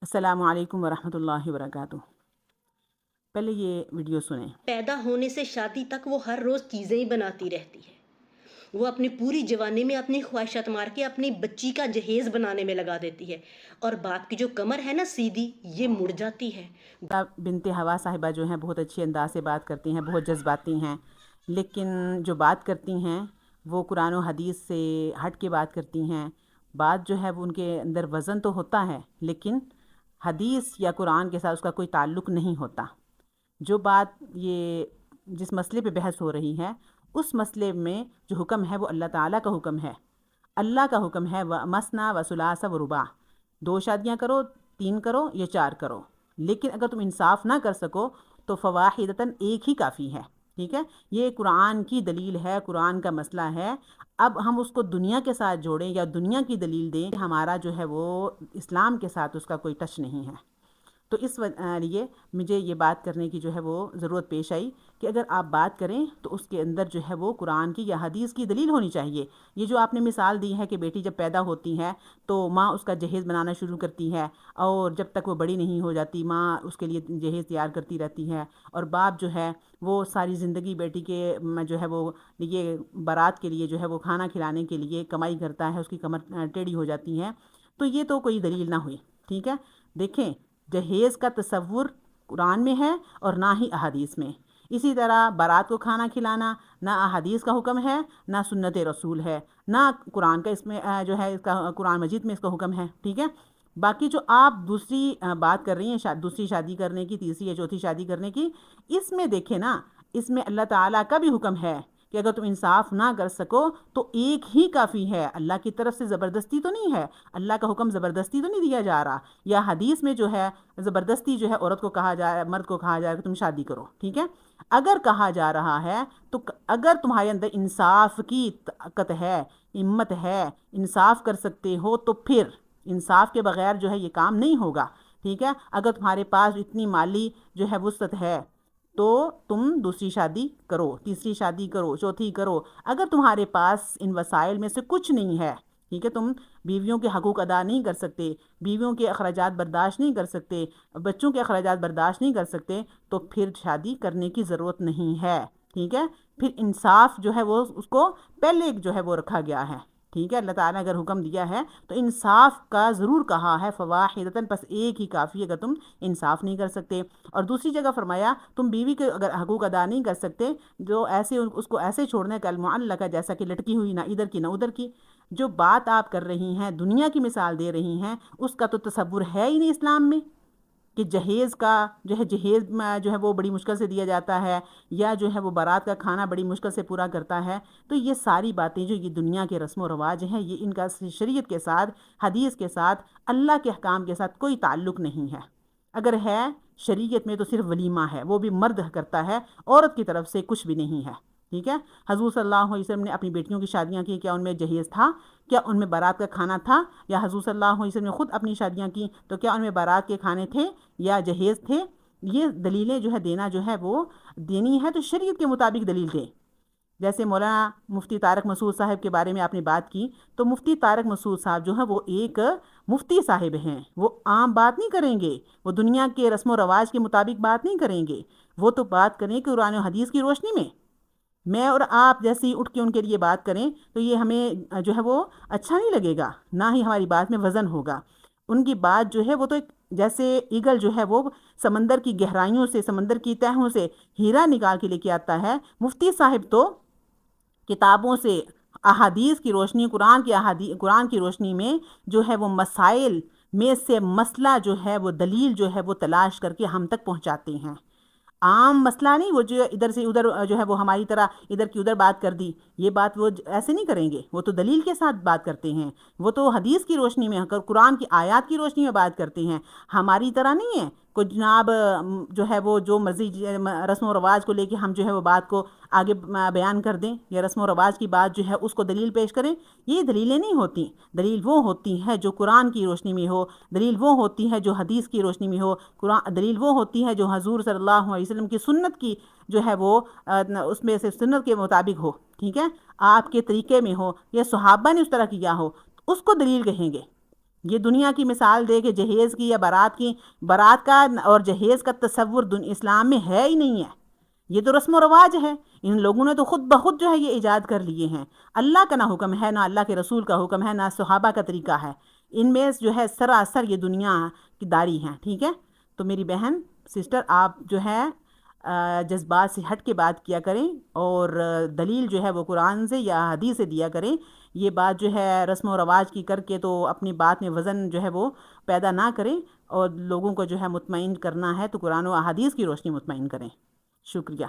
السلام علیکم ورحمۃ اللہ وبرکاتہ۔ پہلے یہ ویڈیو سنیں۔ پیدا ہونے سے شادی تک وہ ہر روز چیزیں ہی بناتی رہتی ہے۔ وہ اپنی پوری جوانی میں اپنی خواہشات مار کے اپنی بچی کا جہیز بنانے میں لگا دیتی ہے، اور باپ کی جو کمر ہے نا سیدھی، یہ مڑ جاتی ہے۔ بنت ہوا صاحبہ جو ہیں بہت اچھے انداز سے بات کرتی ہیں، بہت جذباتی ہیں، لیکن جو بات کرتی ہیں وہ قرآن و حدیث سے ہٹ کے بات کرتی ہیں۔ بات جو ہے وہ ان کے اندر وزن تو ہوتا ہے، لیکن حدیث یا قرآن کے ساتھ اس کا کوئی تعلق نہیں ہوتا۔ جو بات یہ جس مسئلے پہ بحث ہو رہی ہے، اس مسئلے میں جو حکم ہے وہ اللہ تعالیٰ کا حکم ہے۔ اللہ کا حکم ہے وَمَثْنَا وَثُلَاثَ وَرُبَاع، 2 شادیاں کرو، 3 کرو یا 4 کرو، لیکن اگر تم انصاف نہ کر سکو تو فواحدتاً ایک ہی کافی ہے۔ ٹھیک ہے، یہ قرآن کی دلیل ہے، قرآن کا مسئلہ ہے۔ اب ہم اس کو دنیا کے ساتھ جوڑیں یا دنیا کی دلیل دیں، ہمارا جو ہے وہ اسلام کے ساتھ اس کا کوئی ٹچ نہیں ہے۔ تو اس لیے مجھے یہ بات کرنے کی جو ہے وہ ضرورت پیش آئی کہ اگر آپ بات کریں تو اس کے اندر جو ہے وہ قرآن کی یا حدیث کی دلیل ہونی چاہیے۔ یہ جو آپ نے مثال دی ہے کہ بیٹی جب پیدا ہوتی ہے تو ماں اس کا جہیز بنانا شروع کرتی ہے، اور جب تک وہ بڑی نہیں ہو جاتی ماں اس کے لیے جہیز تیار کرتی رہتی ہے، اور باپ جو ہے وہ ساری زندگی بیٹی کے جو ہے وہ یہ بارات کے لیے جو ہے وہ کھانا کھلانے کے لیے کمائی کرتا ہے، اس کی کمر ٹیڑھی ہو جاتی ہے۔ تو یہ تو کوئی دلیل نہ ہوئی۔ ٹھیک ہے، دیکھیں جہیز کا تصور قرآن میں ہے اور نہ ہی احادیث میں۔ اسی طرح بارات کو کھانا کھلانا نہ احادیث کا حکم ہے، نہ سنت رسول ہے، نہ قرآن کا اس میں جو ہے اس کا قرآن مجید میں اس کا حکم ہے۔ ٹھیک ہے، باقی جو آپ دوسری بات کر رہی ہیں دوسری شادی کرنے کی، تیسری یا چوتھی شادی کرنے کی، اس میں دیکھیں نا، اس میں اللہ تعالیٰ کا بھی حکم ہے کہ اگر تم انصاف نہ کر سکو تو ایک ہی کافی ہے۔ اللہ کی طرف سے زبردستی تو نہیں ہے، اللہ کا حکم زبردستی تو نہیں دیا جا رہا، یا حدیث میں جو ہے زبردستی جو ہے عورت کو کہا جائے، مرد کو کہا جائے کہ تم شادی کرو۔ ٹھیک ہے، اگر کہا جا رہا ہے تو اگر تمہارے اندر انصاف کی طاقت ہے، ہمت ہے، انصاف کر سکتے ہو، تو پھر انصاف کے بغیر جو ہے یہ کام نہیں ہوگا۔ ٹھیک ہے، اگر تمہارے پاس اتنی مالی جو ہے وسعت ہے تو تم دوسری شادی کرو، تیسری شادی کرو، چوتھی کرو۔ اگر تمہارے پاس ان وسائل میں سے کچھ نہیں ہے، ٹھیک ہے، تم بیویوں کے حقوق ادا نہیں کر سکتے، بیویوں کے اخراجات برداشت نہیں کر سکتے، بچوں کے اخراجات برداشت نہیں کر سکتے، تو پھر شادی کرنے کی ضرورت نہیں ہے۔ ٹھیک ہے، پھر انصاف جو ہے وہ اس کو پہلے جو ہے وہ رکھا گیا ہے۔ ٹھیک ہے، اللہ تعالیٰ نے اگر حکم دیا ہے تو انصاف کا ضرور کہا ہے، فواحدتاً، بس ایک ہی کافی اگر تم انصاف نہیں کر سکتے۔ اور دوسری جگہ فرمایا تم بیوی کے اگر حقوق ادا نہیں کر سکتے، جو ایسے اس کو ایسے چھوڑنے کا المعلقہ، جیسا کہ لٹکی ہوئی نہ ادھر کی نہ ادھر کی۔ جو بات آپ کر رہی ہیں، دنیا کی مثال دے رہی ہیں، اس کا تو تصور ہے ہی نہیں اسلام میں، کہ جہیز کا جو ہے جہیز جو ہے وہ بڑی مشکل سے دیا جاتا ہے، یا جو ہے وہ بارات کا کھانا بڑی مشکل سے پورا کرتا ہے۔ تو یہ ساری باتیں جو یہ دنیا کے رسم و رواج ہیں، یہ ان کا شریعت کے ساتھ، حدیث کے ساتھ، اللہ کے احکام کے ساتھ کوئی تعلق نہیں ہے۔ اگر ہے شریعت میں تو صرف ولیمہ ہے، وہ بھی مرد کرتا ہے، عورت کی طرف سے کچھ بھی نہیں ہے۔ ٹھیک ہے، حضور صلی اللہ علیہ وسلم نے اپنی بیٹیوں کی شادیاں کی، کیا ان میں جہیز تھا؟ کیا ان میں بارات کا کھانا تھا؟ یا حضور صلی اللہ علیہ وسلم نے خود اپنی شادیاں کی تو کیا ان میں بارات کے کھانے تھے یا جہیز تھے؟ یہ دلیلیں جو ہے دینا جو ہے وہ دینی ہے تو شریعت کے مطابق دلیل دیں۔ جیسے مولانا مفتی طارق مسعود صاحب کے بارے میں آپ نے بات کی، تو مفتی طارق مسعود صاحب جو ہیں وہ ایک مفتی صاحب ہیں، وہ عام بات نہیں کریں گے، وہ دنیا کے رسم و رواج کے مطابق بات نہیں کریں گے، وہ تو بات کریں کہ قرآن و حدیث کی روشنی میں۔ میں اور آپ جیسی اٹھ کے ان کے لیے بات کریں تو یہ ہمیں جو ہے وہ اچھا نہیں لگے گا، نہ ہی ہماری بات میں وزن ہوگا۔ ان کی بات جو ہے وہ تو ایک جیسے ایگل جو ہے وہ سمندر کی گہرائیوں سے، سمندر کی تہوں سے ہیرا نکال کے لے کے آتا ہے، مفتی صاحب تو کتابوں سے، احادیث کی روشنی، قرآن کی روشنی میں جو ہے وہ مسائل میں سے مسئلہ جو ہے وہ دلیل جو ہے وہ تلاش کر کے ہم تک پہنچاتے ہیں۔ عام مسئلہ نہیں، وہ جو ادھر سے ادھر جو ہے وہ ہماری طرح ادھر کی ادھر بات کر دی، یہ بات وہ ایسے نہیں کریں گے، وہ تو دلیل کے ساتھ بات کرتے ہیں، وہ تو حدیث کی روشنی میں، قرآن کی آیات کی روشنی میں بات کرتے ہیں، ہماری طرح نہیں ہے کوئی جناب جو ہے وہ جو مرضی رسم و رواج کو لے کے ہم جو ہے وہ بات کو آگے بیان کر دیں، یا رسم و رواج کی بات جو ہے اس کو دلیل پیش کریں۔ یہ دلیلیں نہیں ہوتی، دلیل وہ ہوتی ہے جو قرآن کی روشنی میں ہو، دلیل وہ ہوتی ہے جو حدیث کی روشنی میں ہو، دلیل وہ ہوتی ہے جو حضور صلی اللہ علیہ وسلم کی سنت کی جو ہے وہ اس میں سے سنت کے مطابق ہو۔ ٹھیک ہے، آپ کے طریقے میں ہو یا صحابہ نے اس طرح کیا ہو، اس کو دلیل کہیں گے۔ یہ دنیا کی مثال دے کہ جہیز کی یا بارات کا اور جہیز کا تصور اسلام میں ہے ہی نہیں ہے، یہ تو رسم و رواج ہے، ان لوگوں نے تو خود بخود جو ہے یہ ایجاد کر لیے ہیں۔ اللہ کا نہ حکم ہے، نہ اللہ کے رسول کا حکم ہے، نہ صحابہ کا طریقہ ہے، ان میں جو ہے سراسر یہ دنیا کی داری ہیں، ٹھیک ہے؟ تو میری بہن سسٹر، آپ جو ہے جذبات سے ہٹ کے بات کیا کریں، اور دلیل جو ہے وہ قرآن سے یا حدیث سے دیا کریں۔ یہ بات جو ہے رسم و رواج کی کر کے تو اپنی بات میں وزن جو ہے وہ پیدا نہ کریں، اور لوگوں کو جو ہے مطمئن کرنا ہے تو قرآن و احادیث کی روشنی مطمئن کریں۔ شکریہ۔